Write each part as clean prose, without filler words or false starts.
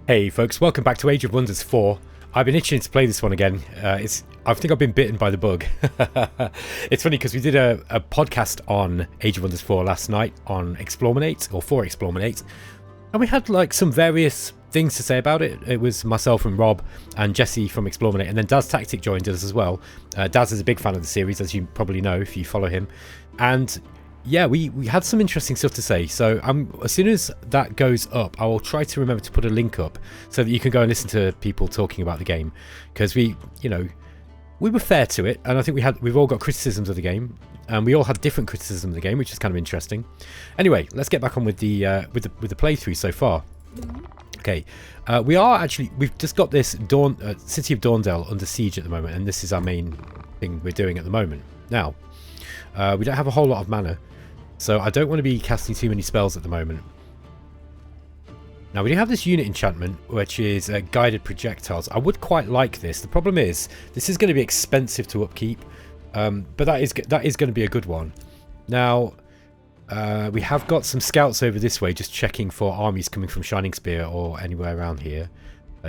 Hey folks, welcome back to Age of Wonders 4. I've been itching to play this one again. I think I've been bitten by the bug. It's funny because we did a podcast on Age of Wonders 4 last night on Explorminate, or for Explorminate, and we had like some various things to say about it. It was myself and Rob and Jesse from Explorminate, and then Daz Tactic joined us as well. Daz is a big fan of the series, as you probably know if you follow him. And yeah, we had some interesting stuff to say. So as soon as that goes up, I will try to remember to put a link up so that you can go and listen to people talking about the game, because we were fair to it, and I think we've all got criticisms of the game, and we all had different criticisms of the game, which is kind of interesting. Anyway, let's get back on with the playthrough so far. Okay, we've just got this City of Dawnedale under siege at the moment, and this is our main thing we're doing at the moment. Now, we don't have a whole lot of mana, so I don't want to be casting too many spells at the moment. Now, we do have this unit enchantment, which is guided projectiles. I would quite like this. The problem is, this is going to be expensive to upkeep, but that is going to be a good one. Now, we have got some scouts over this way, just checking for armies coming from Shining Spear or anywhere around here.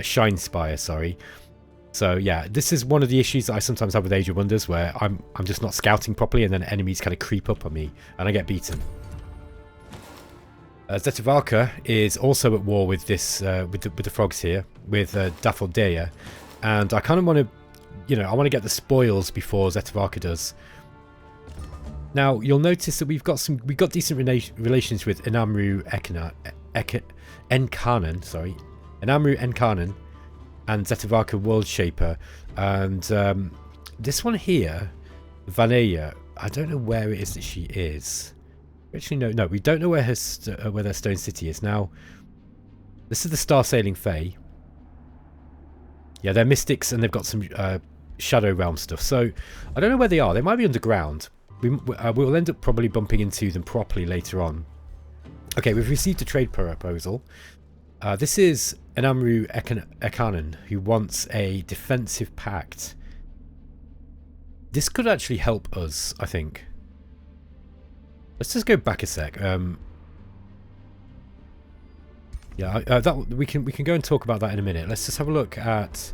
Shine Spire, sorry. So yeah, this is one of the issues that I sometimes have with Age of Wonders, where I'm just not scouting properly, and then enemies kind of creep up on me, and I get beaten. Zetavarka is also at war with this with the frogs here, with Daffodea, and I kind of want to, I want to get the spoils before Zetavarka does. Now you'll notice that we've got decent relations with Enamru Encarnan, Enamru Encarnan, and Zetavarka World Shaper, and this one here, Vanaya, I don't know where it is that she is. Actually, no, we don't know where their Stone City is. Now, this is the Star Sailing Fae. Yeah, they're mystics, and they've got some Shadow Realm stuff. So I don't know where they are. They might be underground. We'll end up probably bumping into them properly later on. Okay, we've received a trade proposal. This is Enamru Ekanan, who wants a defensive pact. This could actually help us, I think. Let's just go back a sec. We can go and talk about that in a minute. Let's just have a look at.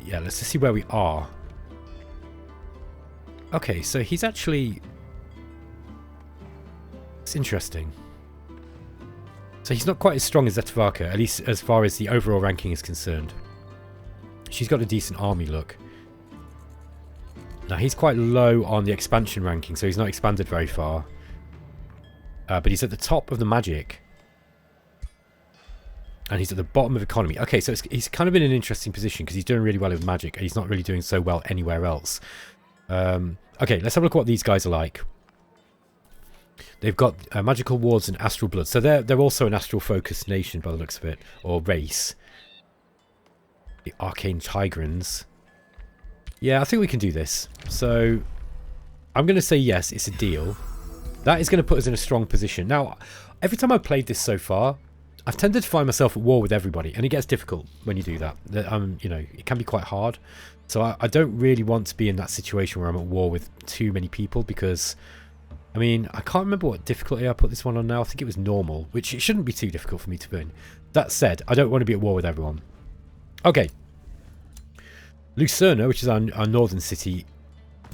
Yeah, let's just see where we are. Okay, so he's actually. It's interesting. So he's not quite as strong as Zetavarka, at least as far as the overall ranking is concerned. She's got a decent army look. Now he's quite low on the expansion ranking, so he's not expanded very far. But he's at the top of the magic. And he's at the bottom of economy. Okay, so he's kind of in an interesting position, because he's doing really well with magic, and he's not really doing so well anywhere else. Okay, let's have a look at what these guys are like. They've got magical wards and astral blood, so they're also an astral focused nation by the looks of it, or race. The arcane tigrans. Yeah, I think we can do this. So I'm going to say yes, it's a deal. That is going to put us in a strong position. Now, every time I've played this so far, I've tended to find myself at war with everybody, and it gets difficult when you do that. It can be quite hard. So I don't really want to be in that situation where I'm at war with too many people, because I mean, I can't remember what difficulty I put this one on now. I think it was normal, which it shouldn't be too difficult for me to win. That said, I don't want to be at war with everyone. Okay. Lucerna, which is our northern city,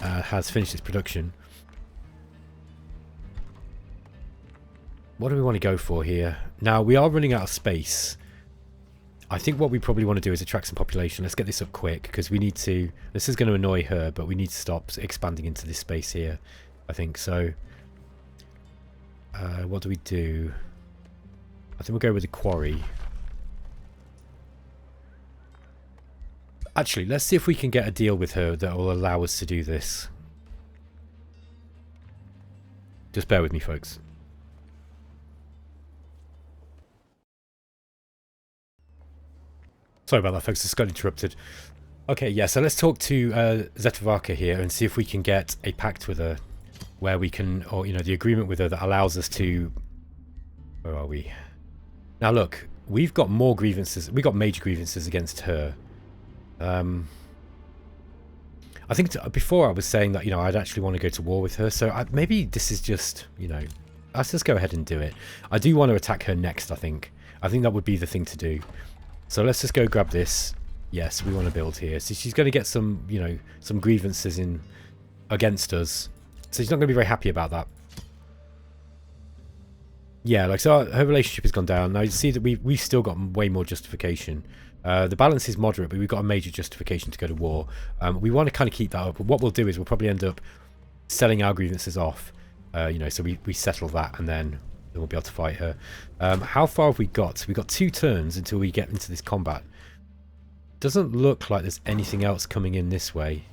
has finished its production. What do we want to go for here? Now, we are running out of space. I think what we probably want to do is attract some population. Let's get this up quick, because we need to. This is going to annoy her, but we need to stop expanding into this space here, I think. So, what do we do? I think we'll go with the quarry. Actually, let's see if we can get a deal with her that will allow us to do this. Just bear with me, folks. Sorry about that, folks. I just got interrupted. Okay, yeah, so let's talk to Zetavarka here and see if we can get a pact with her where we can, or, the agreement with her that allows us to... Where are we? Now, look, we've got more grievances. We've got major grievances against her. I think before I was saying that, I'd actually want to go to war with her. So maybe this is just, let's just go ahead and do it. I do want to attack her next, I think. I think that would be the thing to do. So let's just go grab this. Yes, we want to build here. So she's going to get some, you know, some grievances in against us. So she's not going to be very happy about that. Yeah, like, so her relationship has gone down. Now you see that we've still got way more justification. The balance is moderate, but we've got a major justification to go to war. We want to kind of keep that up. But what we'll do is we'll probably end up selling our grievances off. You know, so we settle that, and then we'll be able to fight her. How far have we got? So we've got 2 turns until we get into this combat. Doesn't look like there's anything else coming in this way.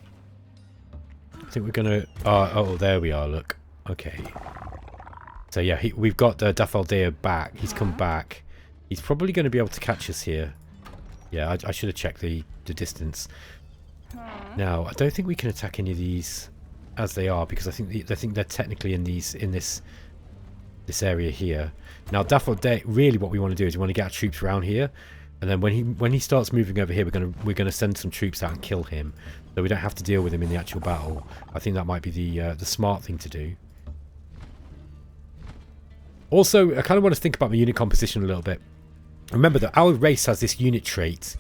I think we're gonna... oh, there we are, look. Okay. So yeah, we've got Dafaldea back. He's come back. He's probably going to be able to catch us here. Yeah, I should have checked the distance. Now, I don't think we can attack any of these as they are, because I think they're technically in this area here. Now, Dafaldea, really what we want to do is we want to get our troops around here, and then when he starts moving over here, we're gonna send some troops out and kill him, so we don't have to deal with him in the actual battle. I think that might be the smart thing to do. Also, I kind of want to think about my unit composition a little bit. Remember that our race has this unit trait.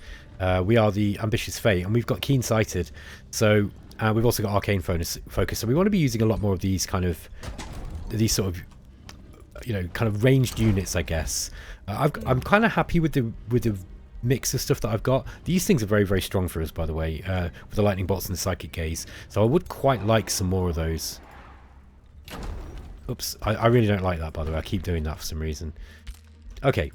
We are the Ambitious Fate, and we've got Keen-Sighted. So we've also got Arcane Focus. So we want to be using a lot more of these sort of, you know, kind of ranged units, I guess. I'm kind of happy with the mix of stuff that I've got. These things are very, very strong for us, by the way, with the Lightning Bolts and the Psychic Gaze. So I would quite like some more of those. Oops, I really don't like that, by the way. I keep doing that for some reason. Okay,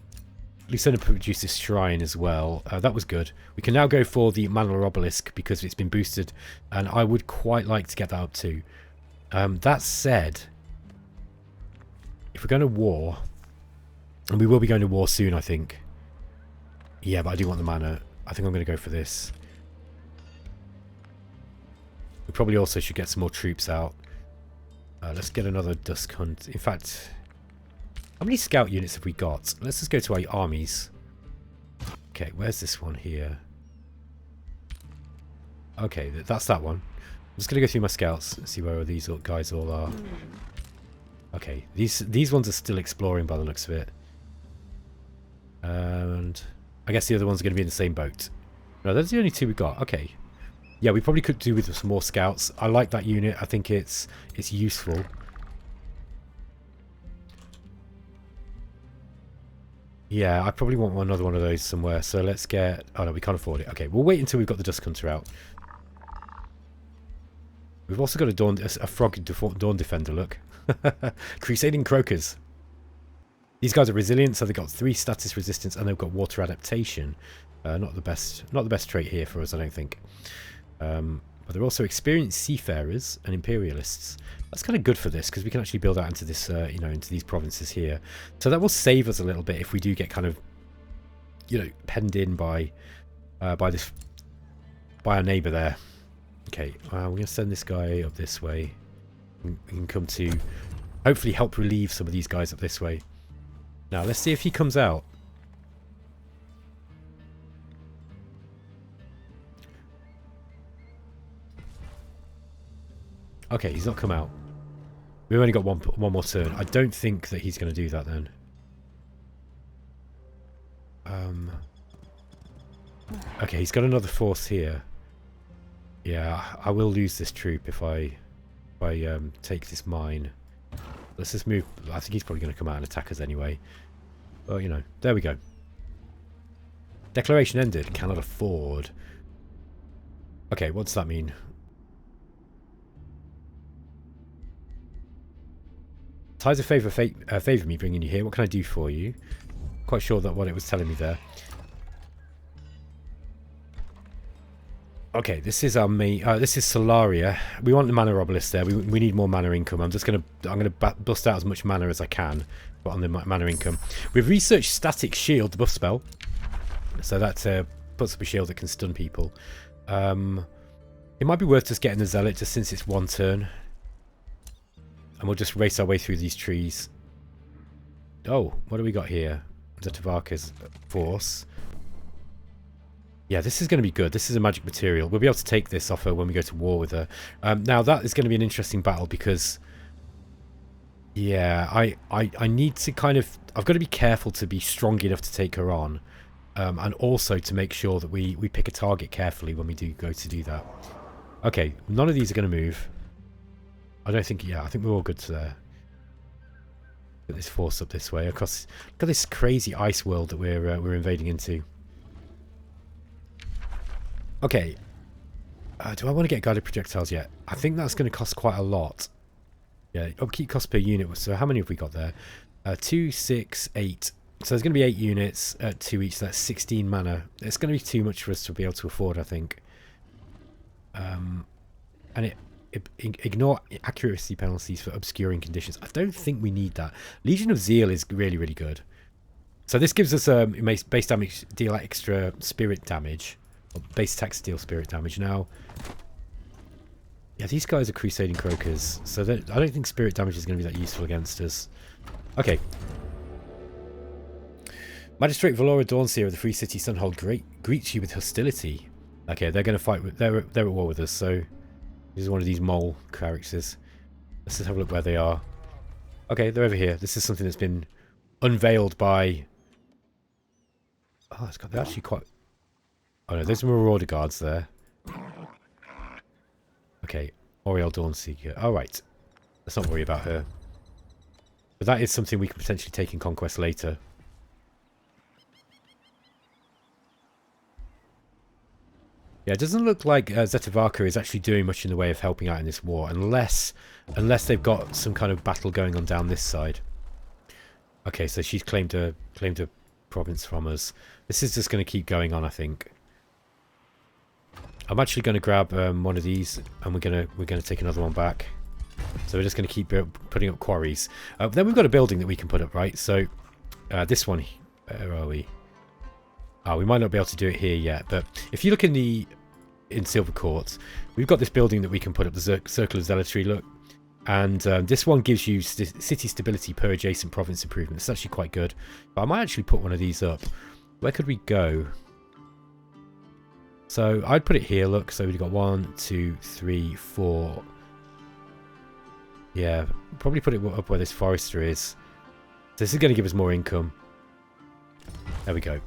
Lucina produced this shrine as well. That was good. We can now go for the Manual Obelisk because it's been boosted, and I would quite like to get that up too. That said, if we're going to war, and we will be going to war soon, I think. Yeah, but I do want the mana. I think I'm going to go for this. We probably also should get some more troops out. Let's get another Dusk Hunt. In fact, how many scout units have we got? Let's just go to our armies. Okay, where's this one here? Okay, that's that one. I'm just going to go through my scouts and see where these guys all are. Okay, these ones are still exploring by the looks of it. And I guess the other ones are going to be in the same boat. No, those are the only 2 we got. Okay. Yeah, we probably could do with some more scouts. I like that unit. I think it's useful. Yeah, I probably want another one of those somewhere. So let's get... Oh, no, we can't afford it. Okay, we'll wait until we've got the Dusk Hunter out. We've also got a Frog Dawn Defender, look. Crusading Croakers. These guys are resilient, so they've got 3 status resistance, and they've got water adaptation. Not the best trait here for us, I don't think. But they're also experienced seafarers and imperialists. That's kind of good for this because we can actually build out into this, you know, into these provinces here. So that will save us a little bit if we do get kind of, you know, penned in by our neighbour there. Okay, we're going to send this guy up this way. We can come to hopefully help relieve some of these guys up this way. Now let's see if he comes out. Okay, he's not come out. We've only got one more turn. I don't think that he's going to do that then. Okay, he's got another force here. Yeah, I will lose this troop if I take this mine. Let's just move. I think he's probably going to come out and attack us anyway. Well, you know, there we go. Declaration ended. Cannot afford. Okay, what does that mean? Ties of favour me bringing you here. What can I do for you? Quite sure that what it was telling me there. Okay, this is our this is Solaria. We want the mana obelisk there. We need more mana income. I'm gonna bust out as much mana as I can, but on the mana income. We've researched Static Shield, the buff spell, so that puts up a shield that can stun people. It might be worth just getting the Zealot, just since it's one turn, and we'll just race our way through these trees. Oh, what do we got here? The Tavarka's force. Yeah, this is going to be good. This is a magic material. We'll be able to take this off her when we go to war with her. Now, that is going to be an interesting battle because Yeah, I need to kind of... I've got to be careful to be strong enough to take her on. And also to make sure that we pick a target carefully when we do go to do that. Okay, none of these are going to move. I don't think... Yeah, I think we're all good to there. Get this force up this way. Across... Look at this crazy ice world that we're invading into. Okay. Do I want to get guided projectiles yet? I think that's going to cost quite a lot. Yeah, upkeep cost per unit. So how many have we got there? 2, 6, 8. So there's going to be 8 units at 2 each. So that's 16 mana. It's going to be too much for us to be able to afford, I think. And ignore accuracy penalties for obscuring conditions. I don't think we need that. Legion of Zeal is really, really good. So this gives us base damage, deal extra spirit damage. Or base attack, deal spirit damage. Now, yeah, these guys are Crusading Croakers. So I don't think spirit damage is going to be that useful against us. Okay. Magistrate Valora Dawnseer of the Free City Sunhold greets you with hostility. Okay, they're going to fight with... They're at war with us, so... This is one of these mole characters. Let's just have a look where they are. Okay, they're over here. This is something that's been unveiled by... Oh, they're actually quite... Oh no, there's Marauder Guards there. Okay, Oriel Dawnseeker. Alright. Let's not worry about her. But that is something we can potentially take in Conquest later. Yeah, it doesn't look like Zetavaka is actually doing much in the way of helping out in this war, unless they've got some kind of battle going on down this side. Okay, so she's claimed a province from us. This is just going to keep going on, I think. I'm actually going to grab one of these, and we're gonna take another one back. So we're just going to keep putting up quarries. Then we've got a building that we can put up, right? So this one, where are we? Oh, we might not be able to do it here yet, but if you look in Silver Court, we've got this building that we can put up, the Circle of Zealotry, look. And this one gives you city stability per adjacent province improvement. It's actually quite good. But I might actually put one of these up. Where could we go? So I'd put it here, look. So we've got 1, 2, 3, 4. Yeah, probably put it up where this forester is. So this is going to give us more income. There we go.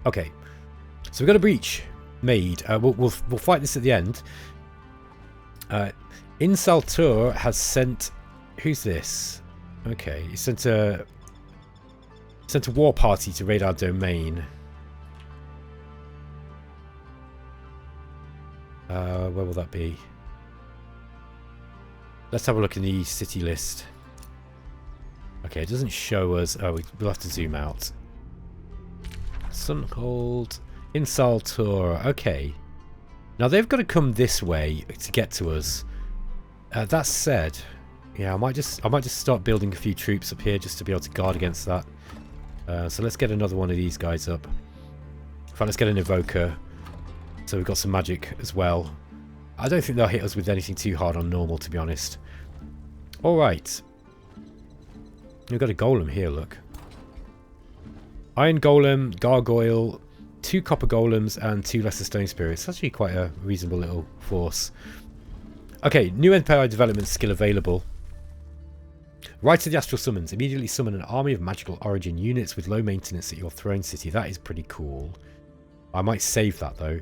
Okay, so we've got a breach made. We'll fight this at the end. Insaltur has sent... Who's this? Okay, he sent a war party to raid our domain. Where will that be? Let's have a look in the city list. Okay, it doesn't show us... Oh, we'll have to zoom out. Sunhold, Insaltur. Okay. Now they've got to come this way to get to us. That said, yeah, I might just start building a few troops up here just to be able to guard against that. So let's get another one of these guys up. In fact, let's get an evoker. So we've got some magic as well. I don't think they'll hit us with anything too hard on normal, to be honest. All right. We've got a golem here. Look. Iron Golem, Gargoyle, 2 Copper Golems, and 2 Lesser Stone Spirits. That's actually quite a reasonable little force. Okay, new Empire development skill available. Rise to the Astral Summons. Immediately summon an army of magical origin units with low maintenance at your throne city. That is pretty cool. I might save that though.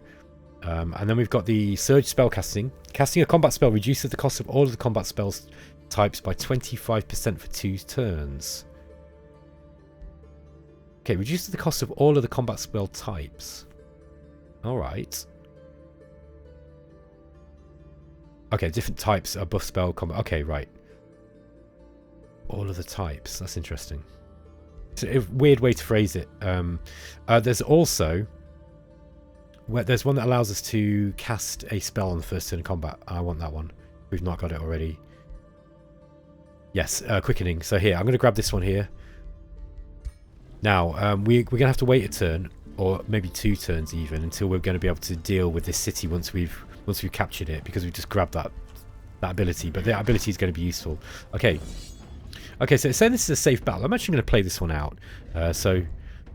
And then we've got the Surge Spellcasting. Casting a combat spell reduces the cost of all of the combat spells types by 25% for 2 turns. Okay, reduces the cost of all of the combat spell types. Alright. Okay, different types are buff spell combat. Okay, right. All of the types. That's interesting. It's a weird way to phrase it. There's also... there's one that allows us to cast a spell on the first turn of combat. I want that one. We've not got it already. Yes, quickening. So here, I'm going to grab this one here. Now, we're going to have to wait a turn, or maybe 2 turns even, until we're going to be able to deal with this city once we've captured it, because we've just grabbed that ability. But that ability is going to be useful. Okay. Okay, so it's saying this is a safe battle. I'm actually going to play this one out. So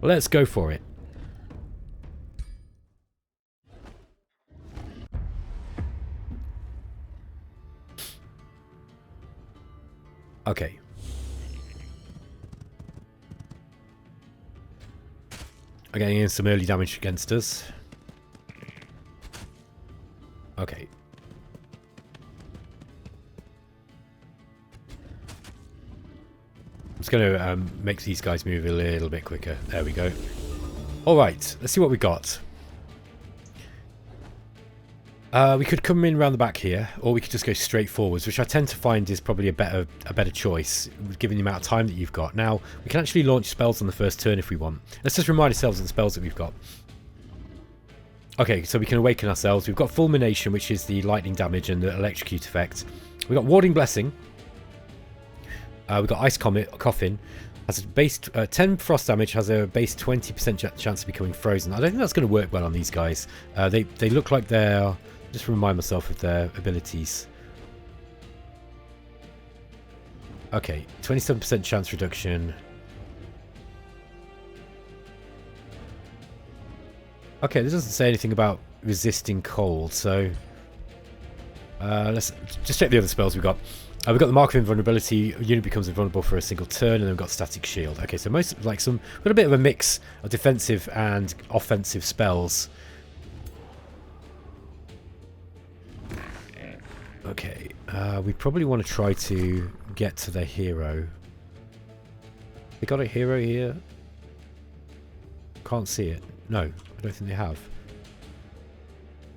let's go for it. Okay. I'm getting in some early damage against us. Okay. I'm just going to make these guys move a little bit quicker. There we go. Alright, let's see what we got. We could come in around the back here, or we could just go straight forwards, which I tend to find is probably a better choice, given the amount of time that you've got. Now, we can actually launch spells on the first turn if we want. Let's just remind ourselves of the spells that we've got. Okay, so we can awaken ourselves. We've got Fulmination, which is the lightning damage and the electrocute effect. We've got Warding Blessing. We've got Ice Coffin. Has a base 10 frost damage, has a base 20% chance of becoming frozen. I don't think that's going to work well on these guys. They look like they're... Just remind myself of their abilities. Okay, 27% chance reduction. Okay, this doesn't say anything about resisting cold, so... let's just check the other spells we've got. We've got the Mark of Invulnerability. A unit becomes invulnerable for a single turn, and then we've got Static Shield. Okay, so we've got a bit of a mix of defensive and offensive spells. Okay, we probably want to try to get to the hero. They got a hero here? Can't see it. No, I don't think they have.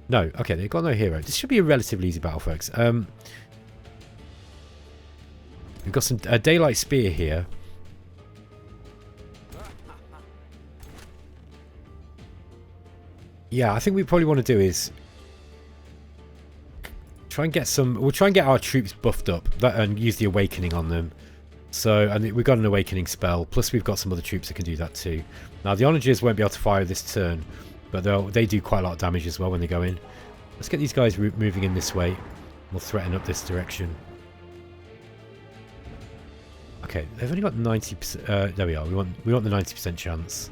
No, okay, they've got no hero. This should be a relatively easy battle, folks. We've got some Daylight Spear here. Yeah, I think we probably want to do is try and get some... We'll try and get our troops buffed up and use the Awakening on them. So, and we've got an Awakening spell, plus we've got some other troops that can do that too. Now, the Onagers won't be able to fire this turn, but they do quite a lot of damage as well when they go in. Let's get these guys moving in this way. We'll threaten up this direction. Okay, they've only got 90%. There we are. We want the 90% chance.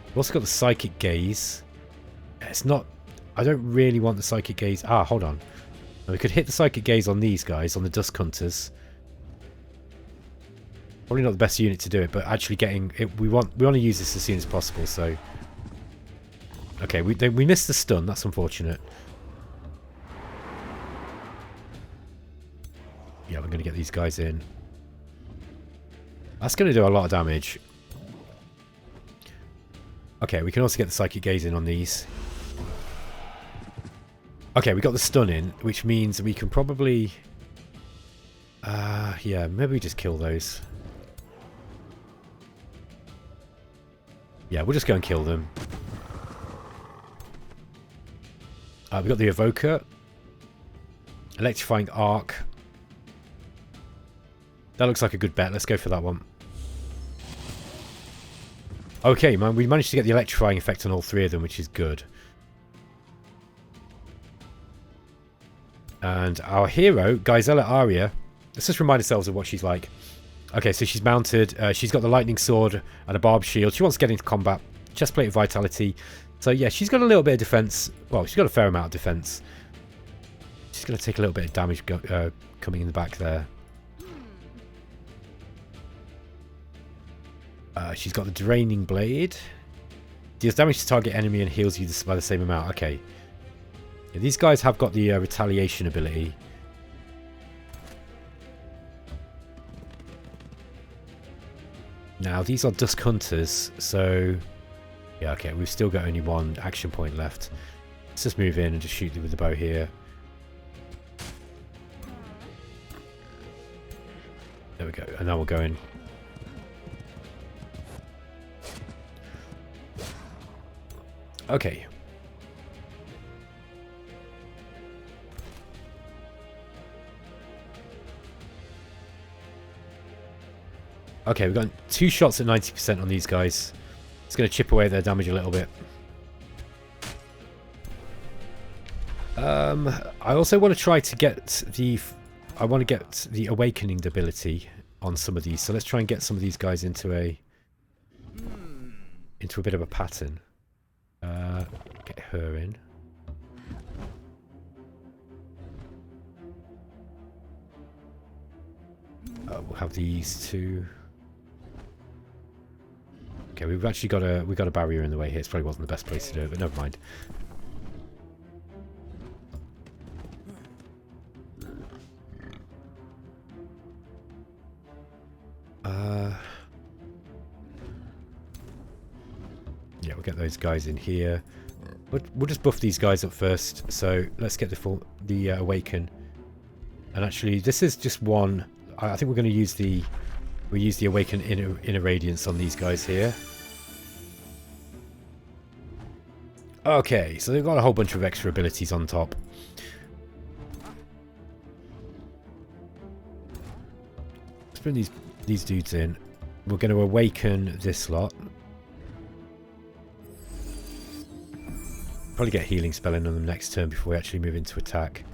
We've also got the Psychic Gaze. It's not... I don't really want the Psychic Gaze. Ah, hold on. Now, we could hit the Psychic Gaze on these guys, on the Dusk Hunters. Probably not the best unit to do it, but actually getting it, we want to use this as soon as possible. So, okay, we missed the stun. That's unfortunate. Yeah, we're going to get these guys in. That's going to do a lot of damage. Okay, we can also get the Psychic Gaze in on these. Okay, we got the stun in, which means we can probably... yeah, maybe we just kill those. Yeah, we'll just go and kill them. We got the Evoker. Electrifying Arc. That looks like a good bet. Let's go for that one. Okay, man, we managed to get the electrifying effect on all three of them, which is good. And our hero, Gisela Aria, let's just remind ourselves of what she's like. Okay, so she's mounted. She's got the lightning sword and a barbed shield. She wants to get into combat. Chestplate of vitality. So yeah, she's got a little bit of defense. Well, she's got a fair amount of defense. She's going to take a little bit of damage coming in the back there. She's got the Draining Blade. Deals damage to target enemy and heals you by the same amount. Okay. Yeah, these guys have got the retaliation ability. Now, these are Dusk Hunters, so... Yeah, okay, we've still got only one action point left. Let's just move in and just shoot them with the bow here. There we go, and now we'll go in. Okay. Okay, we've got 2 shots at 90% on these guys. It's going to chip away their damage a little bit. I also want to try to get the... I want to get the Awakening ability on some of these. So let's try and get some of these guys into a bit of a pattern. Get her in. We'll have these two. Okay, we've actually got a barrier in the way here. It probably wasn't the best place to do it, but never mind. Yeah, we'll get those guys in here. We'll just buff these guys up first. So let's get the awaken. And actually, this is just one. I think we're going to use the awaken inner radiance on these guys here. Okay, so they've got a whole bunch of extra abilities on top. Let's bring these dudes in. We're going to awaken this lot. Probably get a healing spell in on them next turn before we actually move into attack.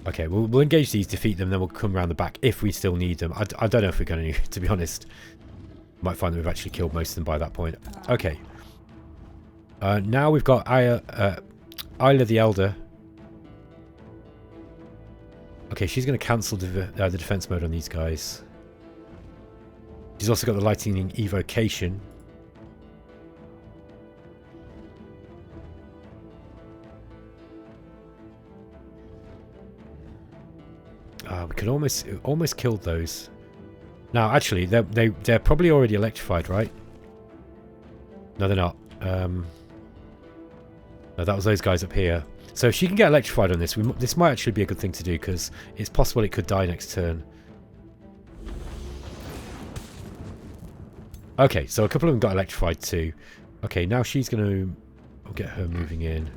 Okay, we'll engage these, defeat them, then we'll come around the back if we still need them. I don't know if we're going to, to be honest. Might find that we've actually killed most of them by that point. Okay. Now we've got Isla the Elder. Okay, she's going to cancel the defense mode on these guys. She's also got the lightning evocation. We could almost killed those. Now, actually, they're probably already electrified, right? No, they're not. No, that was those guys up here. So if she can get electrified on this, this might actually be a good thing to do because it's possible it could die next turn. Okay, so a couple of them got electrified too. Okay, now she's going to... I'll get her moving in.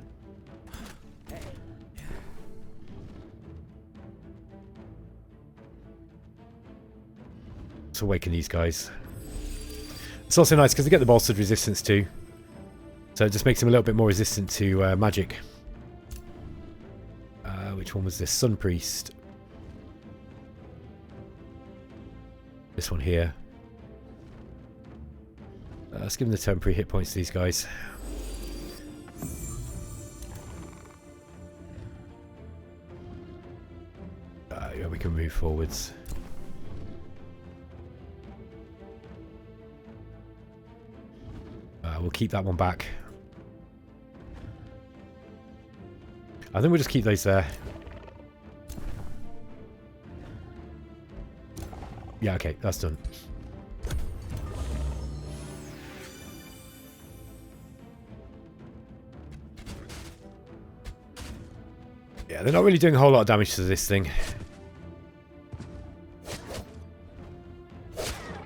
Let's awaken these guys. It's also nice because they get the bolstered resistance too. So it just makes them a little bit more resistant to magic. Which one was this? Sun Priest. This one here. Let's give them the temporary hit points to these guys. Yeah, we can move forwards. We'll keep that one back. I think we'll just keep those there. Yeah, okay, that's done. Yeah, they're not really doing a whole lot of damage to this thing.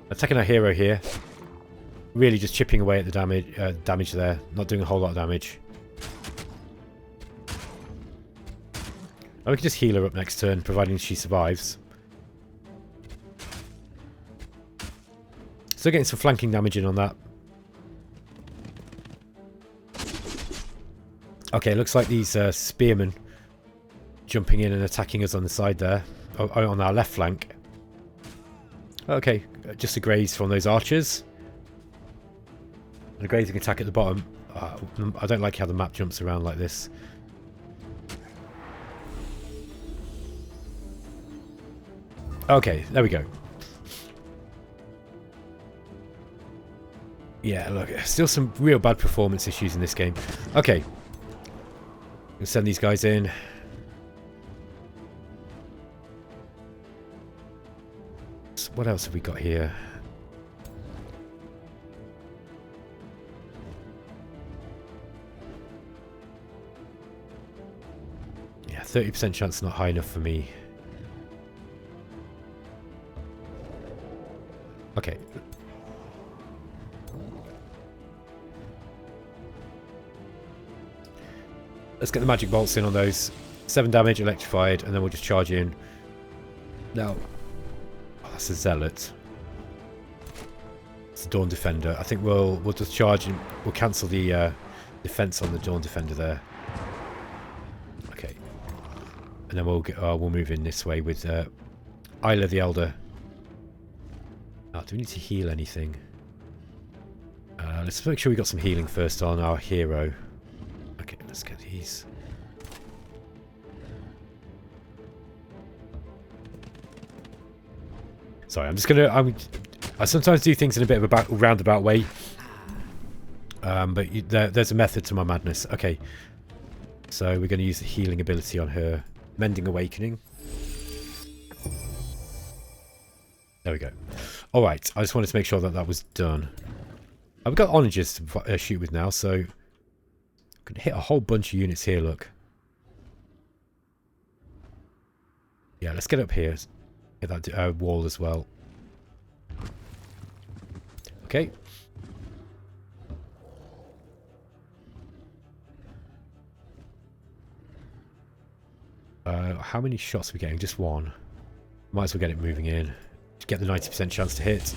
Attacking our hero here. Really just chipping away at the damage there. Not doing a whole lot of damage. And we can just heal her up next turn, providing she survives. Still getting some flanking damage in on that. Okay, looks like these spearmen jumping in and attacking us on the side there. On our left flank. Okay, just a graze from those archers. And a grazing attack at the bottom. I don't like how the map jumps around like this. Okay, there we go. Yeah, look, still some real bad performance issues in this game. Okay. We'll send these guys in. What else have we got here? Yeah, 30% chance not high enough for me. Okay. Let's get the magic bolts in on those. 7 damage, electrified, and then we'll just charge in. Now, oh, that's a zealot. It's a Dawn Defender. I think we'll just charge and we'll cancel the defense on the Dawn Defender there. Okay, and then we'll move in this way with Isla the Elder. Oh, do we need to heal anything? Let's make sure we got some healing first on our hero. Okay, let's get these. Sorry, I'm just gonna. I sometimes do things in a bit of a roundabout way. But there's a method to my madness. Okay. So we're going to use the healing ability on her. Mending Awakening. There we go. Alright, I just wanted to make sure that that was done. I've got onagers to shoot with now, so I can hit a whole bunch of units here, look. Yeah, let's get up here. Get that wall as well. Okay. How many shots are we getting? Just one. Might as well get it moving in. To get the 90% chance to hit.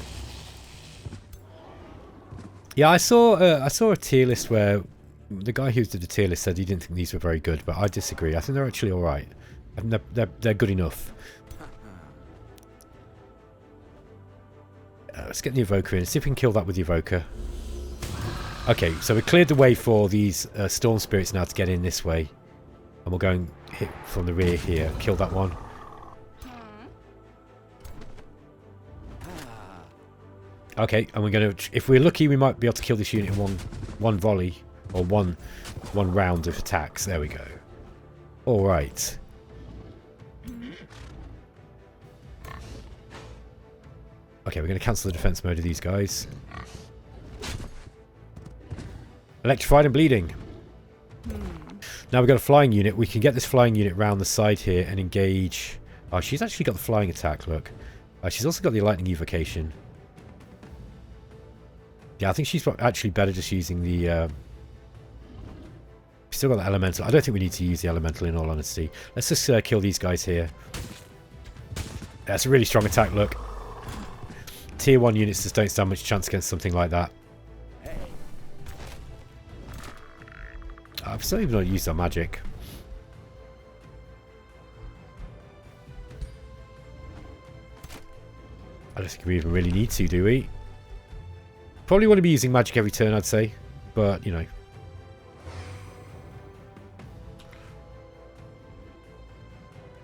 Yeah, I saw a tier list where the guy who did the tier list said he didn't think these were very good, but I disagree. I think they're actually all right. I think they're good enough. Let's get the evoker in. See if we can kill that with the evoker. Okay, so we cleared the way for these storm spirits now to get in this way. And we'll go and hit from the rear here. Kill that one. Okay, and we're going to... If we're lucky, we might be able to kill this unit in one volley. Or one round of attacks. There we go. Alright. Okay, we're going to cancel the defense mode of these guys. Electrified and bleeding. Now we've got a flying unit. We can get this flying unit round the side here and engage. Oh, she's actually got the flying attack, look. She's also got the lightning evocation. Yeah, I think she's actually better just using the... Still got the elemental. I don't think we need to use the elemental in all honesty. Let's just kill these guys here. That's a really strong attack, look. Tier 1 units just don't stand much chance against something like that. I've still even not used our magic. I don't think we even really need to, do we? Probably want to be using magic every turn, I'd say. But, you know.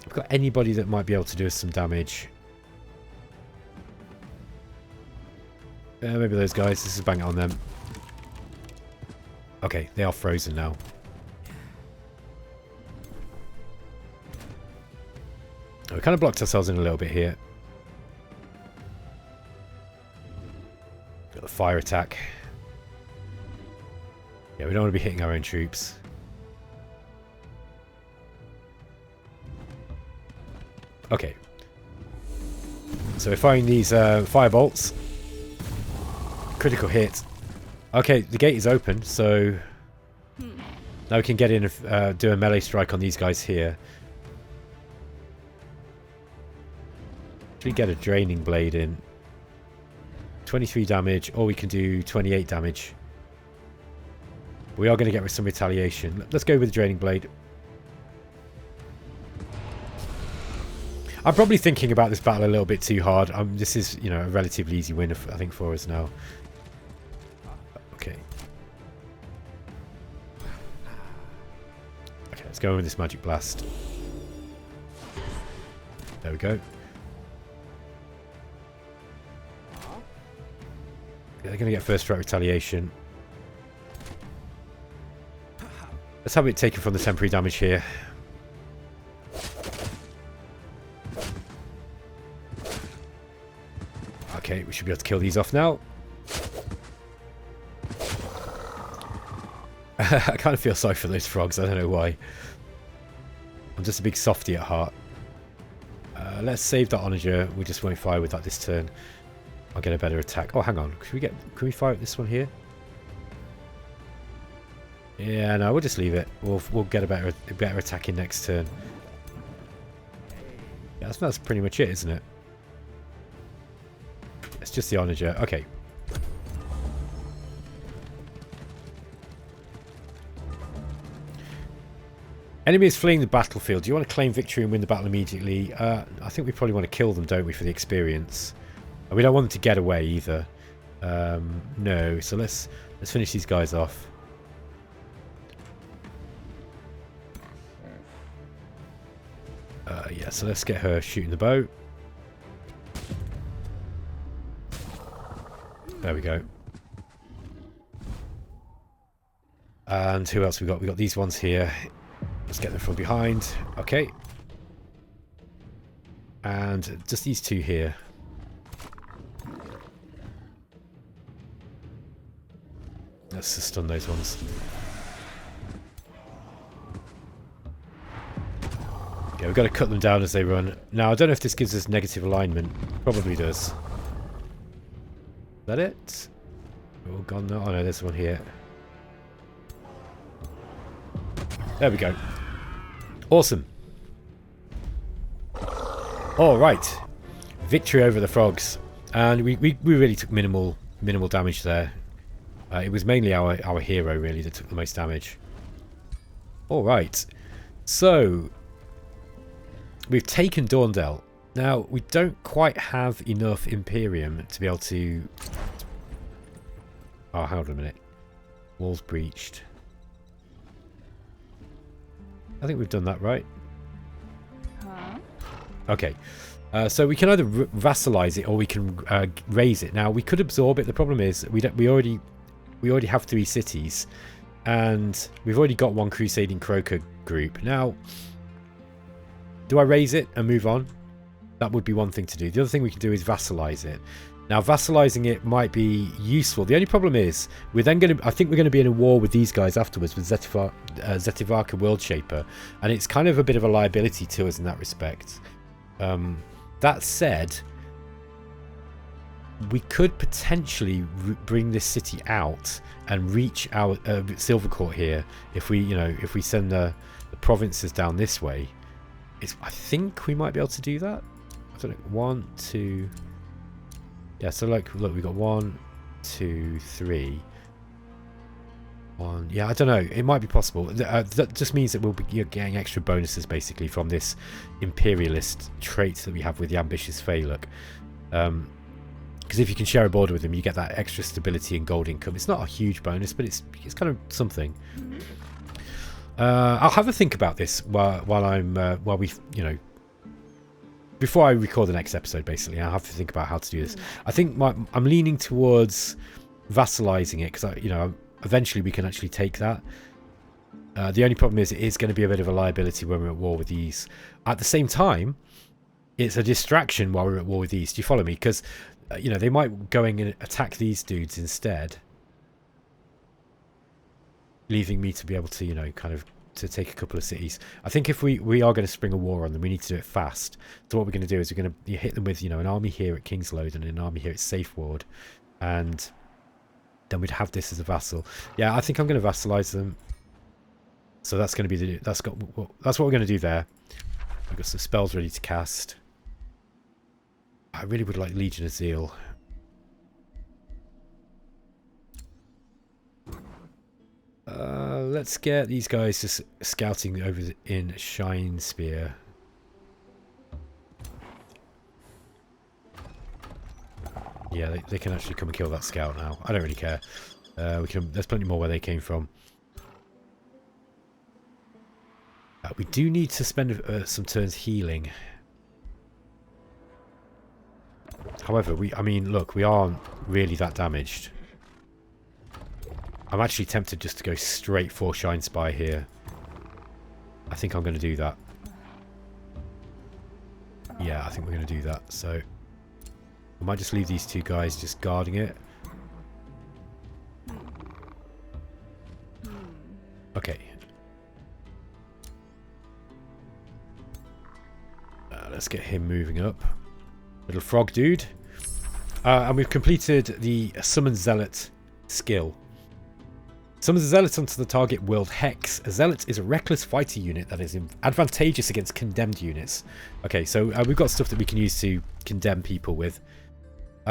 We've got anybody that might be able to do us some damage. Maybe those guys. Let's just bang it on them. Okay, they are frozen now. We kind of blocked ourselves in a little bit here. Got the fire attack. Yeah, we don't want to be hitting our own troops. Okay. So we're firing these fire bolts. Critical hit. Okay, the gate is open, so now we can get in and do a melee strike on these guys here. We get a draining blade in. 23 damage, or we can do 28 damage. We are going to get some retaliation. Let's go with the draining blade. I'm probably thinking about this battle a little bit too hard. This is, you know, a relatively easy win, I think, for us now. Okay. Okay, let's go with this magic blast. There we go. Yeah, they're going to get first strike retaliation. Let's have it taken from the temporary damage here. Okay, we should be able to kill these off now. I kind of feel sorry for those frogs, I don't know why. I'm just a big softie at heart. Let's save that onager. We just won't fire with that this turn. I'll get a better attack. Oh, hang on. Can we fire at this one here? Yeah, no, we'll just leave it. We'll get a better attack in next turn. Yeah, that's pretty much it, isn't it? It's just the onager. Okay. Enemy is fleeing the battlefield. Do you want to claim victory and win the battle immediately? I think we probably want to kill them, don't we, for the experience? And we don't want them to get away either. No, so let's finish these guys off. Yeah, so let's get her shooting the bow. There we go. And who else we got? We got these ones here. Let's get them from behind. Okay. And just these two here. Let's just stun those ones. Yeah, we've got to cut them down as they run. Now, I don't know if this gives us negative alignment. Probably does. Is that it? Oh, gone now. Oh no, there's one here. There we go. Awesome. All right. Victory over the frogs. And we really took minimal damage there. It was mainly our hero, really, that took the most damage. All right. So, we've taken Dorndell. Now, we don't quite have enough Imperium to be able to... Oh, hold on a minute. Walls breached. I think we've done that, right? Huh? Okay. So we can either vassalize it or we can raise it. Now, we could absorb it. The problem is we already have 3 cities. And we've already got 1 Crusading Croaker group. Now, do I raise it and move on? That would be one thing to do. The other thing we can do is vassalize it. Now, vassalizing it might be useful. The only problem is we're then going to... I think we're going to be in a war with these guys afterwards with Zetivarka World Shaper, and it's kind of a bit of a liability to us in that respect. That said, we could potentially bring this city out and reach our Silver Court here if we send the provinces down this way. I think we might be able to do that. I don't know. 1, 2... Yeah, so look, we've got 1, 2, 3. 1. Yeah, I don't know. It might be possible. That just means that we'll be getting extra bonuses, basically, from this imperialist trait that we have with the ambitious Phaluk. Because if you can share a border with them, you get that extra stability and gold income. It's not a huge bonus, but it's kind of something. I'll have a think about this while we before I record the next episode. Basically, I'll have to think about how to do this. I think I'm leaning towards vassalizing it because eventually we can actually take that. The only problem is it is going to be a bit of a liability when we're at war with these. At the same time, it's a distraction while we're at war with these. Do you follow me? Because they might go in and attack these dudes instead, leaving me to be able to kind of to take a couple of cities. I think if we are going to spring a war on them, we need to do it fast. So what we're going to do is we're going to hit them with an army here at Kingsload and an army here at Safe Ward, and then we'd have this as a vassal. Yeah, I think I'm going to vassalize them. So that's going to be that's what we're going to do there. We've got some spells ready to cast. I really would like Legion of Zeal. Let's get these guys just scouting over in Shine Spear. Yeah, they can actually come and kill that scout now. I don't really care. There's plenty more where they came from. We do need to spend some turns healing. However, look, we aren't really that damaged. I'm actually tempted just to go straight for Shine Spy here. I think I'm going to do that. Yeah, I think we're going to do that. So I might just leave these 2 guys just guarding it. Okay. Let's get him moving up. Little frog dude. And we've completed the Summon Zealot skill. Summon a Zealot onto the target world Hex. A Zealot is a reckless fighter unit that is advantageous against condemned units. Okay, so we've got stuff that we can use to condemn people with.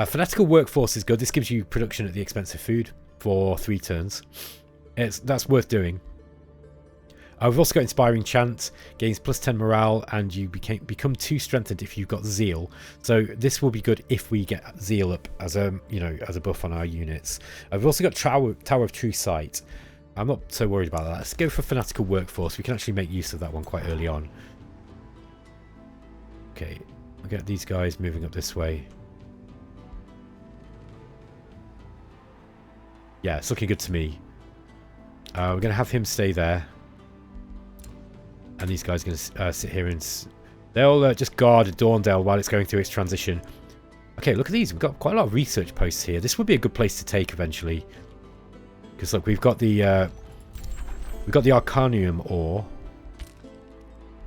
Fanatical Workforce is good. This gives you production at the expense of food for 3 turns. That's worth doing. We've also got Inspiring Chant, gains +10 morale, and you become 2 strengthened if you've got Zeal. So this will be good if we get Zeal up as a buff on our units. We've also got Tower of True Sight. I'm not so worried about that. Let's go for Fanatical Workforce. We can actually make use of that one quite early on. Okay, we'll get these guys moving up this way. Yeah, it's looking good to me. We're going to have him stay there. And these guys are going to sit here and... They'll just guard Dorndale while it's going through its transition. Okay, look at these. We've got quite a lot of research posts here. This would be a good place to take eventually. Because look, we've got the Arcanium ore.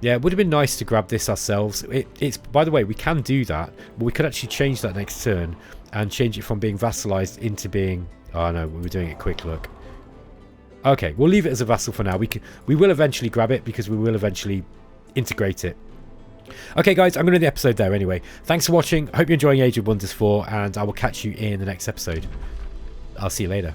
Yeah, it would have been nice to grab this ourselves. It's, by the way, we can do that, but we could actually change that next turn and change it from being vassalized into being... Oh no, we were doing it quick, look. Okay, we'll leave it as a vassal for now. We will eventually grab it because we will eventually integrate it. Okay, guys, I'm going to end the episode there anyway. Thanks for watching. I hope you're enjoying Age of Wonders 4, and I will catch you in the next episode. I'll see you later.